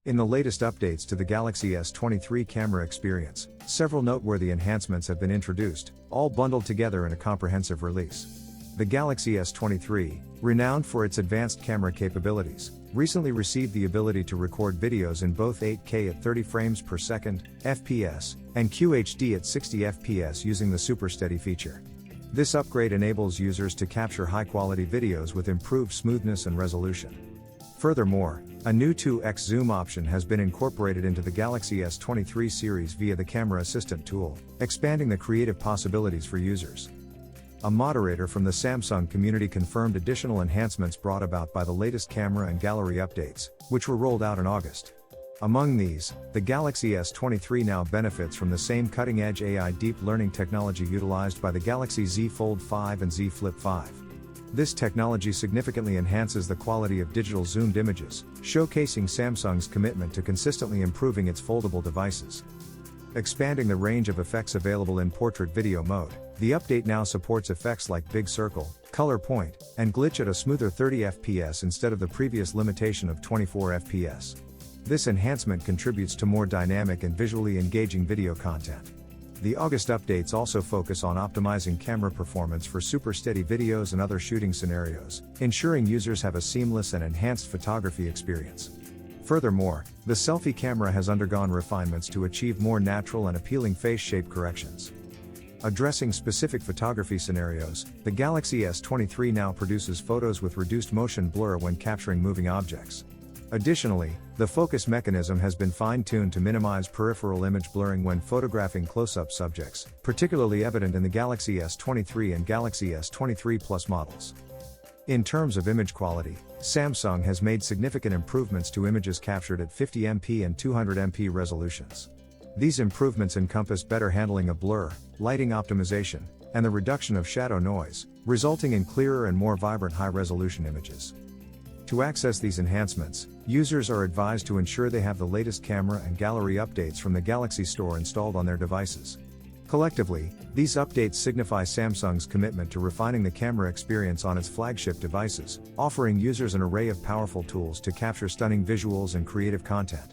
In the latest updates to the Galaxy S23 camera experience, several noteworthy enhancements have been introduced, all bundled together in a comprehensive release. The Galaxy S23, renowned for its advanced camera capabilities, recently received the ability to record videos in both 8K at 30 frames per second (FPS) and QHD at 60 FPS using the Super Steady feature. This upgrade enables users to capture high-quality videos with improved smoothness and resolution. Furthermore, a new 2x zoom option has been incorporated into the Galaxy S23 series via the Camera Assistant tool, expanding the creative possibilities for users. A moderator from the Samsung community confirmed additional enhancements brought about by the latest camera and gallery updates, which were rolled out in August. Among these, the Galaxy S23 now benefits from the same cutting-edge AI deep learning technology utilized by the Galaxy Z Fold 5 and Z Flip 5. This technology significantly enhances the quality of digital zoomed images, showcasing Samsung's commitment to consistently improving its foldable devices. Expanding the range of effects available in portrait video mode, the update now supports effects like big circle, color point, and glitch at a smoother 30 FPS instead of the previous limitation of 24 FPS. This enhancement contributes to more dynamic and visually engaging video content. The August updates also focus on optimizing camera performance for super steady videos and other shooting scenarios, ensuring users have a seamless and enhanced photography experience. Furthermore, the selfie camera has undergone refinements to achieve more natural and appealing face shape corrections. Addressing specific photography scenarios, the Galaxy S23 now produces photos with reduced motion blur when capturing moving objects. Additionally, the focus mechanism has been fine-tuned to minimize peripheral image blurring when photographing close-up subjects, particularly evident in the Galaxy S23 and Galaxy S23 Plus models. In terms of image quality, Samsung has made significant improvements to images captured at 50MP and 200MP resolutions. These improvements encompass better handling of blur, lighting optimization, and the reduction of shadow noise, resulting in clearer and more vibrant high-resolution images. To access these enhancements, users are advised to ensure they have the latest camera and gallery updates from the Galaxy Store installed on their devices. Collectively, these updates signify Samsung's commitment to refining the camera experience on its flagship devices, offering users an array of powerful tools to capture stunning visuals and creative content.